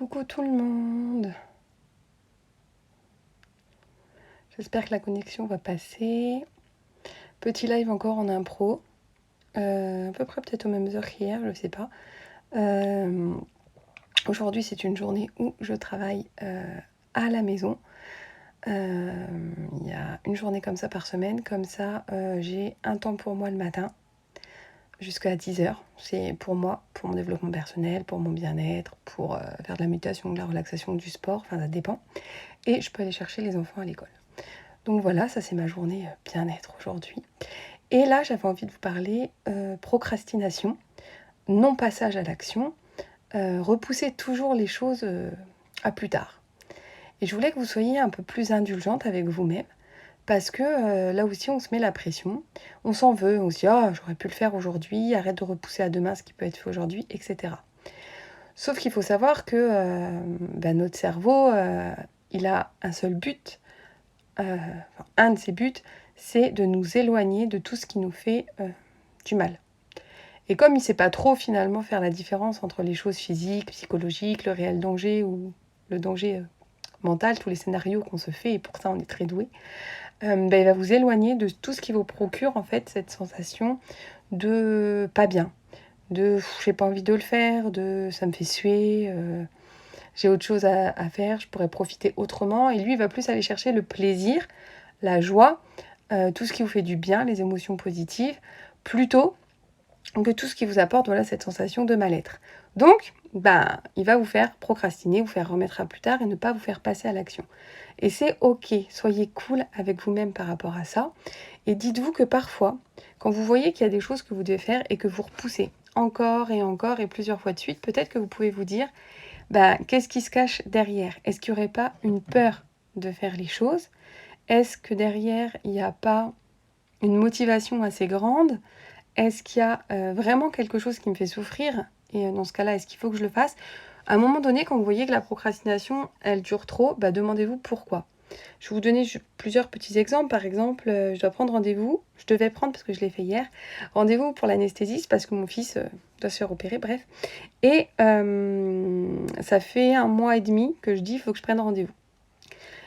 Coucou tout le monde. J'espère que la connexion va passer. Petit live encore en impro. À peu près peut-être aux mêmes heures qu'hier, je ne sais pas. Aujourd'hui, c'est une journée où je travaille à la maison. Il y a une journée comme ça par semaine. Comme ça, j'ai un temps pour moi le matin jusqu'à 10h. C'est pour moi, pour mon développement personnel, pour mon bien-être, pour faire de la méditation, de la relaxation, du sport. Enfin, ça dépend. Et je peux aller chercher les enfants à l'école. Donc voilà, ça c'est ma journée bien-être aujourd'hui. Et là, j'avais envie de vous parler procrastination, non passage à l'action, repousser toujours les choses à plus tard. Et je voulais que vous soyez un peu plus indulgente avec vous-même, parce que là aussi on se met la pression, on s'en veut, on se dit « Ah, j'aurais pu le faire aujourd'hui, arrête de repousser à demain ce qui peut être fait aujourd'hui, etc. » Sauf qu'il faut savoir que notre cerveau, il a un seul but, un de ses buts, c'est de nous éloigner de tout ce qui nous fait du mal. Et comme il ne sait pas trop finalement faire la différence entre les choses physiques, psychologiques, le réel danger ou le danger mental, tous les scénarios qu'on se fait, et pour ça on est très doué, il va vous éloigner de tout ce qui vous procure en fait cette sensation de pas bien, de j'ai pas envie de le faire, de ça me fait suer, j'ai autre chose à faire, je pourrais profiter autrement. Et lui, il va plus aller chercher le plaisir, la joie, tout ce qui vous fait du bien, les émotions positives, plutôt que tout ce qui vous apporte cette sensation de mal-être. Donc, il va vous faire procrastiner, vous faire remettre à plus tard et ne pas vous faire passer à l'action. Et c'est ok, soyez cool avec vous-même par rapport à ça. Et dites-vous que parfois, quand vous voyez qu'il y a des choses que vous devez faire et que vous repoussez encore et plusieurs fois de suite, peut-être que vous pouvez vous dire, qu'est-ce qui se cache derrière ? Est-ce qu'il n'y aurait pas une peur de faire les choses ? Est-ce que derrière, il n'y a pas une motivation assez grande ? Est-ce qu'il y a vraiment quelque chose qui me fait souffrir ? Et dans ce cas-là, est-ce qu'il faut que je le fasse ? À un moment donné, quand vous voyez que la procrastination, elle dure trop, demandez-vous pourquoi. Je vais vous donner plusieurs petits exemples. Par exemple, je dois prendre rendez-vous. Je devais prendre, parce que je l'ai fait hier, rendez-vous pour l'anesthésiste, parce que mon fils doit se faire opérer, bref. Et ça fait 1 mois et demi que je dis, il faut que je prenne rendez-vous.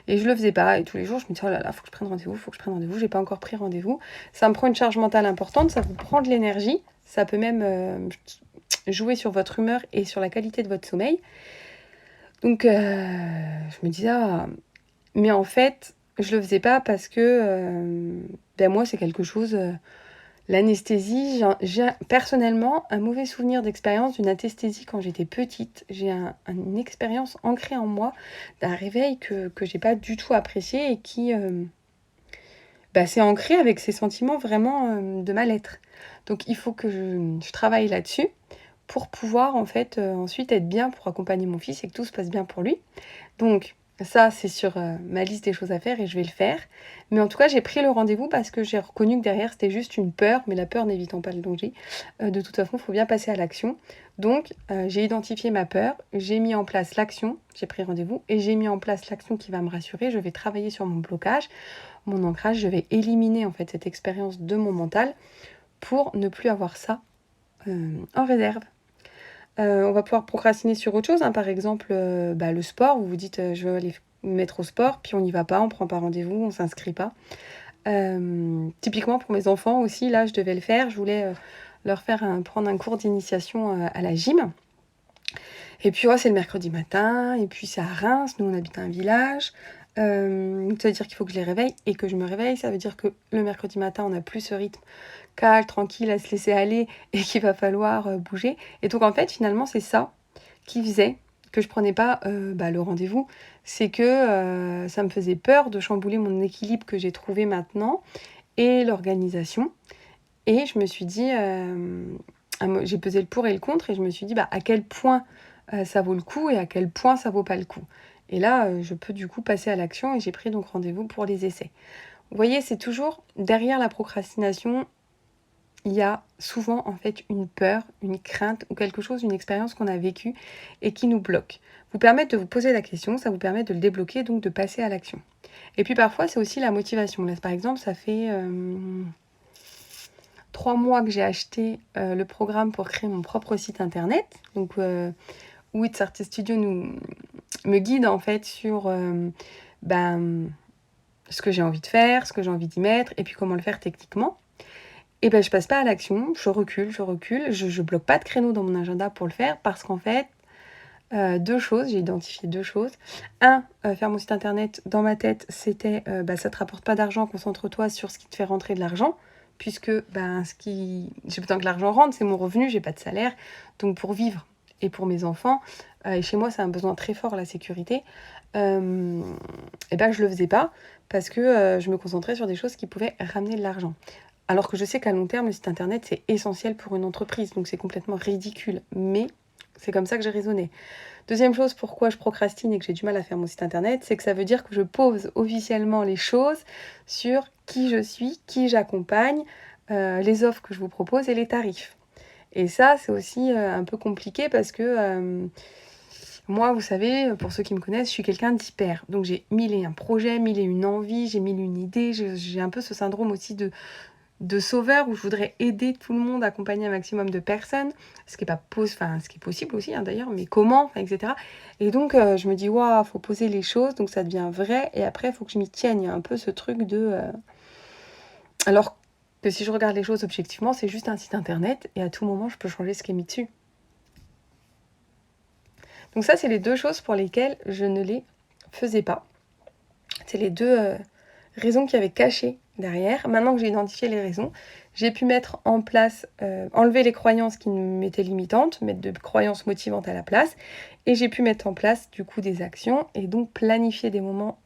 Et je le faisais pas. Et tous les jours, je me dis, oh là là, faut que je prenne rendez-vous, j'ai pas encore pris rendez-vous. Ça me prend une charge mentale importante, ça vous prend de l'énergie. Ça peut même jouer sur votre humeur et sur la qualité de votre sommeil. Donc, je me disais, mais en fait, je le faisais pas parce que, moi, c'est quelque chose... L'anesthésie, j'ai personnellement un mauvais souvenir d'expérience d'une anesthésie quand j'étais petite. J'ai une expérience ancrée en moi d'un réveil que j'ai pas du tout apprécié et qui s'est ancré avec ces sentiments vraiment de mal-être. Donc il faut que je travaille là-dessus pour pouvoir en fait ensuite être bien pour accompagner mon fils et que tout se passe bien pour lui. Donc ça, c'est sur ma liste des choses à faire et je vais le faire. Mais en tout cas, j'ai pris le rendez-vous parce que j'ai reconnu que derrière, c'était juste une peur, mais la peur n'évitant pas le danger. De toute façon, il faut bien passer à l'action. Donc, j'ai identifié ma peur, j'ai mis en place l'action, j'ai pris rendez-vous et j'ai mis en place l'action qui va me rassurer. Je vais travailler sur mon blocage, mon ancrage, je vais éliminer en fait cette expérience de mon mental pour ne plus avoir ça en réserve. On va pouvoir procrastiner sur autre chose, par exemple le sport. Vous vous dites je vais aller me mettre au sport, puis on n'y va pas, on prend pas rendez-vous, on s'inscrit pas. Typiquement pour mes enfants aussi, là je devais le faire, je voulais leur prendre un cours d'initiation à la gym. Et puis c'est le mercredi matin, et puis c'est à Reims, nous on habite un village. Ça veut dire qu'il faut que je les réveille et que je me réveille. Ça veut dire que le mercredi matin on n'a plus ce rythme calme, tranquille, à se laisser aller et qu'il va falloir bouger. Et donc en fait finalement c'est ça qui faisait que je prenais pas le rendez-vous. C'est que ça me faisait peur de chambouler mon équilibre que j'ai trouvé maintenant et l'organisation. Et je me suis dit, j'ai pesé le pour et le contre et je me suis dit à quel point ça vaut le coup et à quel point ça vaut pas le coup. Et là, je peux du coup passer à l'action et j'ai pris donc rendez-vous pour les essais. Vous voyez, c'est toujours derrière la procrastination, il y a souvent en fait une peur, une crainte ou quelque chose, une expérience qu'on a vécue et qui nous bloque. Vous permettre de vous poser la question, ça vous permet de le débloquer, donc de passer à l'action. Et puis parfois, c'est aussi la motivation. Là, par exemple, ça fait 3 mois que j'ai acheté le programme pour créer mon propre site internet, donc où où It's Artist Studio me guide en fait sur ce que j'ai envie de faire, ce que j'ai envie d'y mettre, et puis comment le faire techniquement. Et je passe pas à l'action, je recule, je bloque pas de créneau dans mon agenda pour le faire, parce qu'en fait, deux choses, j'ai identifié deux choses. Faire mon site internet, dans ma tête, c'était ça te rapporte pas d'argent, concentre-toi sur ce qui te fait rentrer de l'argent, puisque j'ai besoin que l'argent rentre, c'est mon revenu, j'ai pas de salaire, donc pour vivre et pour mes enfants, et chez moi c'est un besoin très fort, la sécurité, je le faisais pas, parce que je me concentrais sur des choses qui pouvaient ramener de l'argent. Alors que je sais qu'à long terme, le site internet, c'est essentiel pour une entreprise, donc c'est complètement ridicule. Mais c'est comme ça que j'ai raisonné. Deuxième chose, pourquoi je procrastine et que j'ai du mal à faire mon site internet, c'est que ça veut dire que je pose officiellement les choses sur qui je suis, qui j'accompagne, les offres que je vous propose et les tarifs. Et ça, c'est aussi un peu compliqué parce que moi, vous savez, pour ceux qui me connaissent, je suis quelqu'un d'hyper. Donc j'ai mille et un projets, mille et une envies, j'ai mille et une idées. J'ai un peu ce syndrome aussi de sauveur où je voudrais aider tout le monde, accompagner un maximum de personnes, ce qui est possible aussi d'ailleurs, mais comment, etc. Et donc je me dis waouh, faut poser les choses, donc ça devient vrai, et après il faut que je m'y tienne. Il y a un peu ce truc de alors que si je regarde les choses objectivement, c'est juste un site internet et à tout moment je peux changer ce qui est mis dessus. Donc ça, c'est les deux choses pour lesquelles je ne les faisais pas. C'est les deux raisons qu'il y avait cachées derrière. Maintenant que j'ai identifié les raisons, j'ai pu mettre en place, enlever les croyances qui m'étaient limitantes, mettre de croyances motivantes à la place, et j'ai pu mettre en place du coup des actions et donc planifier des moments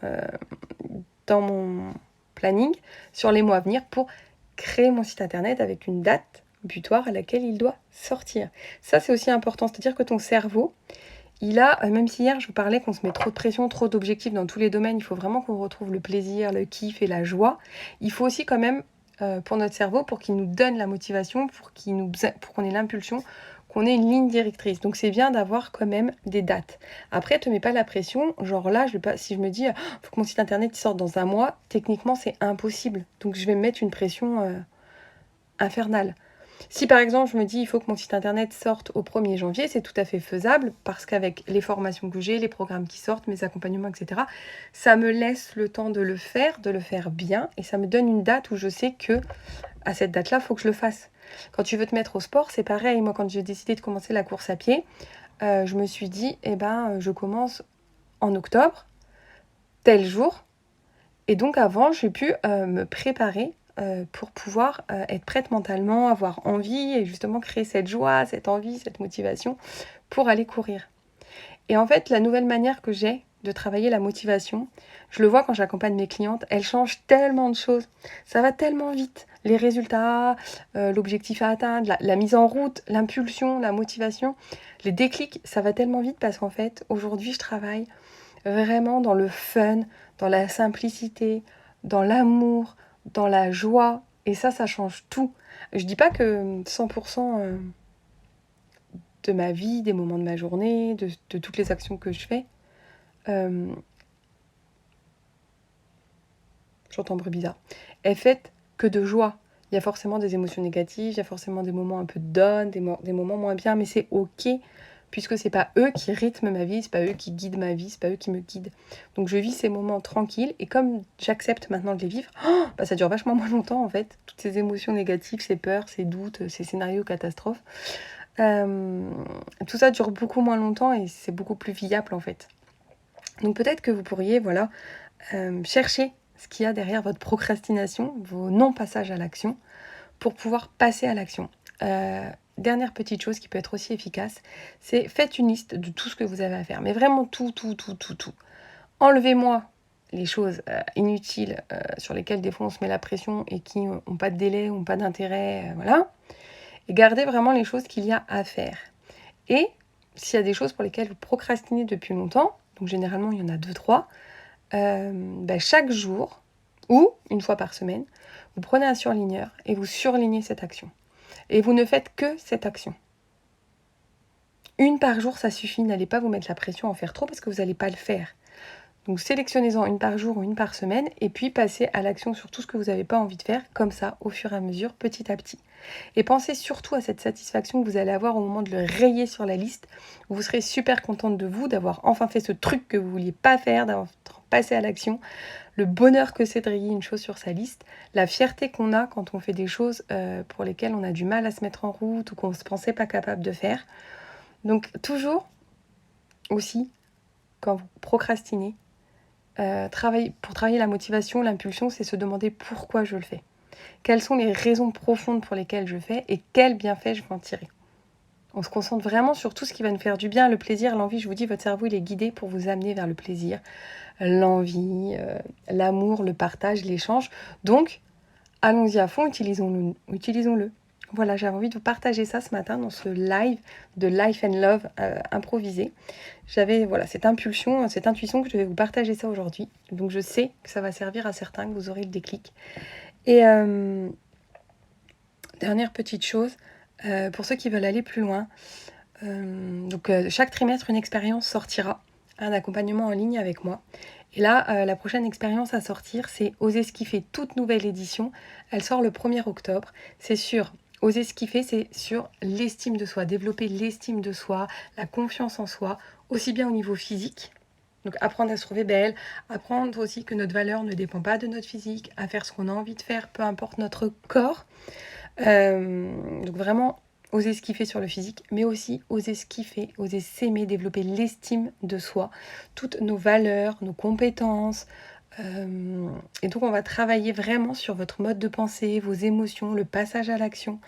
dans mon planning sur les mois à venir pour créer mon site internet avec une date butoir à laquelle il doit sortir. Ça, c'est aussi important, c'est-à-dire que ton cerveau, il a, même si hier je vous parlais qu'on se met trop de pression, trop d'objectifs dans tous les domaines, il faut vraiment qu'on retrouve le plaisir, le kiff et la joie. Il faut aussi quand même, pour notre cerveau, pour qu'il nous donne la motivation, pour qu'on ait l'impulsion, qu'on ait une ligne directrice. Donc c'est bien d'avoir quand même des dates. Après, te mets pas la pression, genre là, si je me dis, faut que mon site internet sorte dans un mois, techniquement c'est impossible. Donc je vais me mettre une pression infernale. Si par exemple je me dis il faut que mon site internet sorte au 1er janvier, c'est tout à fait faisable parce qu'avec les formations que j'ai, les programmes qui sortent, mes accompagnements, etc., ça me laisse le temps de le faire bien, et ça me donne une date où je sais que à cette date-là, il faut que je le fasse. Quand tu veux te mettre au sport, c'est pareil. Moi, quand j'ai décidé de commencer la course à pied, je me suis dit, je commence en octobre, tel jour, et donc avant, j'ai pu me préparer pour pouvoir être prête mentalement, avoir envie et justement créer cette joie, cette envie, cette motivation pour aller courir. Et en fait, la nouvelle manière que j'ai de travailler la motivation, je le vois quand j'accompagne mes clientes, elle change tellement de choses. Ça va tellement vite. Les résultats, l'objectif à atteindre, la mise en route, l'impulsion, la motivation, les déclics, ça va tellement vite parce qu'en fait, aujourd'hui, je travaille vraiment dans le fun, dans la simplicité, dans l'amour, dans la joie. Et ça change tout. Je dis pas que 100% de ma vie, des moments de ma journée, de toutes les actions que je fais, j'entends bruit bizarre, est faite que de joie. Il y a forcément des émotions négatives, il y a forcément des moments un peu down, des moments moins bien, mais c'est ok, puisque c'est pas eux qui rythment ma vie, c'est pas eux qui guident ma vie, c'est pas eux qui me guident. Donc je vis ces moments tranquilles, et comme j'accepte maintenant de les vivre, ça dure vachement moins longtemps en fait, toutes ces émotions négatives, ces peurs, ces doutes, ces scénarios catastrophes. Tout ça dure beaucoup moins longtemps et c'est beaucoup plus viable en fait. Donc peut-être que vous pourriez chercher ce qu'il y a derrière votre procrastination, vos non-passages à l'action, pour pouvoir passer à l'action. Dernière petite chose qui peut être aussi efficace, c'est faites une liste de tout ce que vous avez à faire. Mais vraiment tout. Enlevez-moi les choses inutiles sur lesquelles des fois on se met la pression et qui n'ont pas de délai, n'ont pas d'intérêt, voilà. Et gardez vraiment les choses qu'il y a à faire. Et s'il y a des choses pour lesquelles vous procrastinez depuis longtemps, donc généralement il y en a 2-3, chaque jour ou une fois par semaine, vous prenez un surligneur et vous surlignez cette action. Et vous ne faites que cette action. Une par jour, ça suffit. N'allez pas vous mettre la pression à en faire trop parce que vous n'allez pas le faire. Donc sélectionnez-en une par jour ou une par semaine et puis passez à l'action sur tout ce que vous n'avez pas envie de faire, comme ça, au fur et à mesure, petit à petit. Et pensez surtout à cette satisfaction que vous allez avoir au moment de le rayer sur la liste. Vous serez super contente de vous, d'avoir enfin fait ce truc que vous ne vouliez pas faire, d'avoir passé à l'action. Le bonheur que c'est de rayer une chose sur sa liste, la fierté qu'on a quand on fait des choses pour lesquelles on a du mal à se mettre en route ou qu'on ne se pensait pas capable de faire. Donc toujours aussi, quand vous procrastinez, pour travailler la motivation, l'impulsion, c'est se demander pourquoi je le fais. Quelles sont les raisons profondes pour lesquelles je fais et quels bienfaits je vais en tirer. On se concentre vraiment sur tout ce qui va nous faire du bien, le plaisir, l'envie. Je vous dis, votre cerveau, il est guidé pour vous amener vers le plaisir, l'envie, l'amour, le partage, l'échange. Donc, allons-y à fond, utilisons-le. Voilà, j'avais envie de vous partager ça ce matin dans ce live de Life and Love improvisé. J'avais cette impulsion, cette intuition que je devais vous partager ça aujourd'hui. Donc je sais que ça va servir à certains, que vous aurez le déclic. Et dernière petite chose, pour ceux qui veulent aller plus loin, chaque trimestre, une expérience sortira, un accompagnement en ligne avec moi. Et là, la prochaine expérience à sortir, c'est Oser ce kiffer, toute nouvelle édition. Elle sort le 1er octobre. C'est sur Oser ce kiffer, c'est sur l'estime de soi, développer l'estime de soi, la confiance en soi, aussi bien au niveau physique. Donc apprendre à se trouver belle, apprendre aussi que notre valeur ne dépend pas de notre physique, à faire ce qu'on a envie de faire, peu importe notre corps. Donc vraiment oser se kiffer sur le physique, mais aussi oser se kiffer, oser s'aimer, développer l'estime de soi, toutes nos valeurs, nos compétences. Et donc on va travailler vraiment sur votre mode de pensée, vos émotions, le passage à l'action.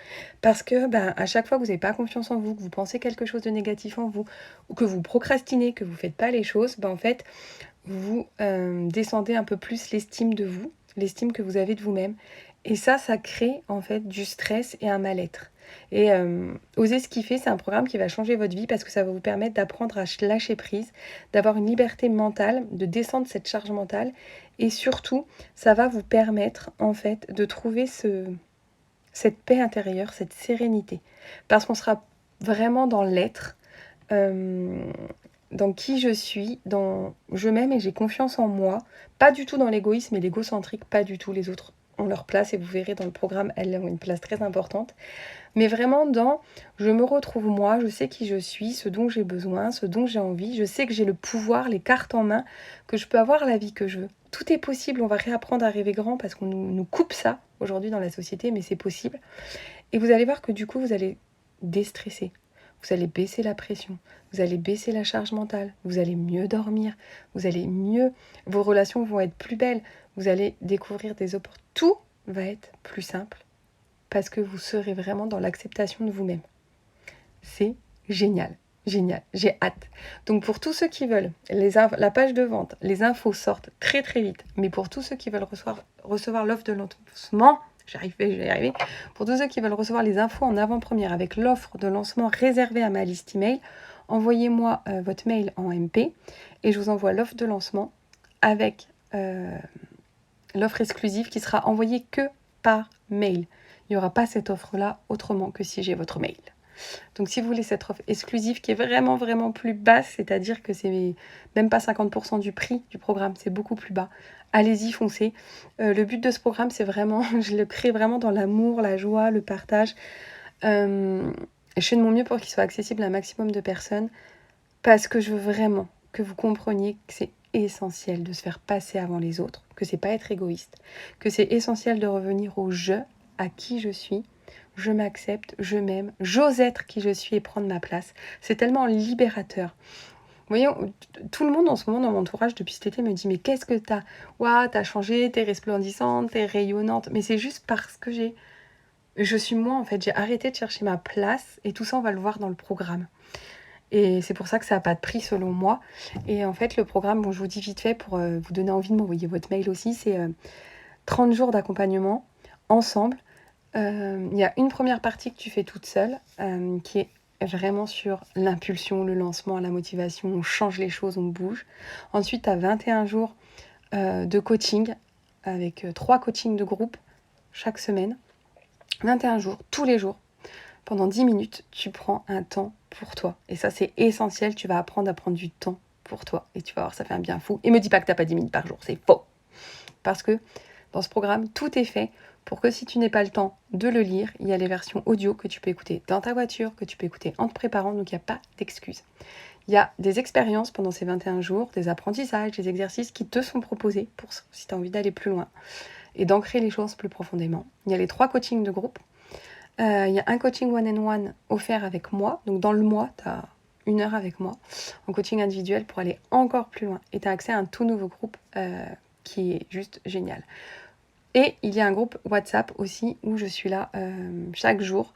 Parce que à chaque fois que vous n'avez pas confiance en vous, que vous pensez quelque chose de négatif en vous, ou que vous procrastinez, que vous ne faites pas les choses, en fait, vous descendez un peu plus l'estime de vous, l'estime que vous avez de vous-même. Et ça crée en fait du stress et un mal-être. Et Oser ce kiffer, c'est un programme qui va changer votre vie parce que ça va vous permettre d'apprendre à lâcher prise, d'avoir une liberté mentale, de descendre cette charge mentale. Et surtout, ça va vous permettre en fait de trouver cette paix intérieure, cette sérénité. Parce qu'on sera vraiment dans l'être, dans qui je suis, dans je m'aime et j'ai confiance en moi. Pas du tout dans l'égoïsme et l'égocentrique, pas du tout. Les autres ont leur place et vous verrez dans le programme, elles ont une place très importante. Mais vraiment dans je me retrouve moi, je sais qui je suis, ce dont j'ai besoin, ce dont j'ai envie. Je sais que j'ai le pouvoir, les cartes en main, que je peux avoir la vie que je veux. Tout est possible, on va réapprendre à rêver grand parce qu'on nous coupe ça aujourd'hui dans la société, mais c'est possible. Et vous allez voir que du coup, vous allez déstresser. Vous allez baisser la pression, vous allez baisser la charge mentale, vous allez mieux dormir, vous allez mieux, vos relations vont être plus belles, vous allez découvrir des opportunités. Tout va être plus simple parce que vous serez vraiment dans l'acceptation de vous-même. C'est génial, génial, j'ai hâte. Donc pour tous ceux qui veulent, la page de vente, les infos sortent très très vite, mais pour tous ceux qui veulent recevoir l'offre de lancement, je vais y arriver. Pour tous ceux qui veulent recevoir les infos en avant-première avec l'offre de lancement réservée à ma liste email, envoyez-moi votre mail en MP et je vous envoie l'offre de lancement avec l'offre exclusive qui sera envoyée que par mail. Il n'y aura pas cette offre-là autrement que si j'ai votre mail. Donc si vous voulez cette offre exclusive qui est vraiment vraiment plus basse, c'est-à-dire que c'est même pas 50% du prix du programme, c'est beaucoup plus bas, allez-y, foncez. Le but de ce programme, c'est vraiment, je le crée vraiment dans l'amour, la joie, le partage. Je fais de mon mieux pour qu'il soit accessible à un maximum de personnes parce que je veux vraiment que vous compreniez que c'est essentiel de se faire passer avant les autres, que c'est pas être égoïste, que c'est essentiel de revenir au je, à qui je suis. Je m'accepte, je m'aime, j'ose être qui je suis et prendre ma place. C'est tellement libérateur. Vous voyez, tout le monde en ce moment dans mon entourage depuis cet été me dit « Mais qu'est-ce que t'as ? Ouah, t'as changé, t'es resplendissante, t'es rayonnante. » Mais c'est juste parce que je suis moi en fait. J'ai arrêté de chercher ma place et tout ça on va le voir dans le programme. Et c'est pour ça que ça n'a pas de prix selon moi. Et en fait le programme, bon je vous dis vite fait pour vous donner envie de m'envoyer votre mail aussi, c'est 30 jours d'accompagnement ensemble. Il y a une première partie que tu fais toute seule, qui est vraiment sur l'impulsion, le lancement, la motivation, on change les choses, on bouge. Ensuite, tu as 21 jours de coaching, avec 3 coachings de groupe chaque semaine. 21 jours, tous les jours, pendant 10 minutes, tu prends un temps pour toi. Et ça, c'est essentiel, tu vas apprendre à prendre du temps pour toi. Et tu vas voir, ça fait un bien fou. Et me dis pas que tu n'as pas 10 minutes par jour, c'est faux. Parce que dans ce programme, tout est fait pour que si tu n'es pas le temps de le lire, il y a les versions audio que tu peux écouter dans ta voiture, que tu peux écouter en te préparant, donc il n'y a pas d'excuses. Il y a des expériences pendant ces 21 jours, des apprentissages, des exercices qui te sont proposés pour si tu as envie d'aller plus loin et d'ancrer les choses plus profondément. Il y a les 3 coachings de groupe. Il y a un coaching one-on-one offert avec moi. Donc dans le mois, tu as 1 heure avec moi en coaching individuel pour aller encore plus loin. Et tu as accès à un tout nouveau groupe qui est juste génial. Et il y a un groupe WhatsApp aussi où je suis là chaque jour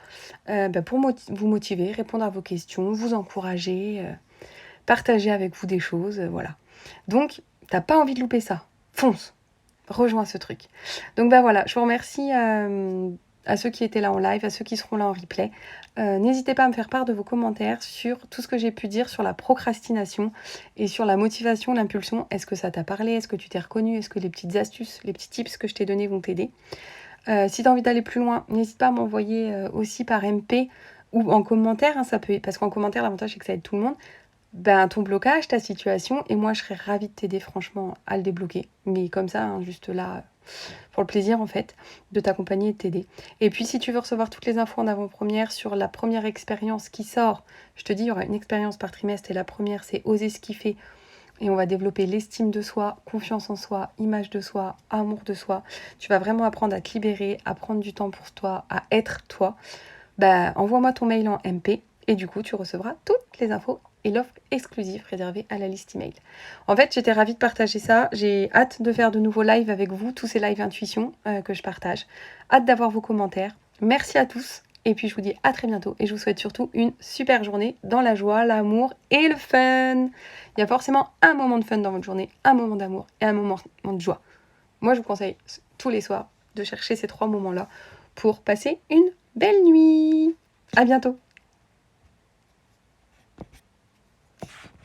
pour vous motiver, répondre à vos questions, vous encourager, partager avec vous des choses, voilà. Donc, t'as pas envie de louper ça. Fonce, rejoins ce truc. Donc voilà, je vous remercie à ceux qui étaient là en live, à ceux qui seront là en replay. N'hésitez pas à me faire part de vos commentaires sur tout ce que j'ai pu dire sur la procrastination et sur la motivation, l'impulsion. Est-ce que ça t'a parlé? Est-ce que tu t'es reconnu? Est-ce que les petites astuces, les petits tips que je t'ai donnés vont t'aider? Si tu as envie d'aller plus loin, n'hésite pas à m'envoyer aussi par MP ou en commentaire, ça peut, parce qu'en commentaire, l'avantage c'est que ça aide tout le monde. Ton blocage, ta situation, et moi je serais ravie de t'aider franchement à le débloquer. Mais comme ça, juste là, pour le plaisir en fait, de t'accompagner et de t'aider. Et puis si tu veux recevoir toutes les infos en avant-première sur la première expérience qui sort, je te dis, il y aura une expérience par trimestre et la première c'est oser ce kiffer. Et on va développer l'estime de soi, confiance en soi, image de soi, amour de soi. Tu vas vraiment apprendre à te libérer, à prendre du temps pour toi, à être toi. Envoie-moi ton mail en MP et du coup tu recevras toutes les infos et l'offre exclusive réservée à la liste email. En fait, j'étais ravie de partager ça. J'ai hâte de faire de nouveaux lives avec vous, tous ces lives intuition que je partage. Hâte d'avoir vos commentaires. Merci à tous. Et puis je vous dis à très bientôt. Et je vous souhaite surtout une super journée dans la joie, l'amour et le fun. Il y a forcément un moment de fun dans votre journée, un moment d'amour et un moment de joie. Moi, je vous conseille tous les soirs de chercher ces 3 moments-là pour passer une belle nuit. À bientôt.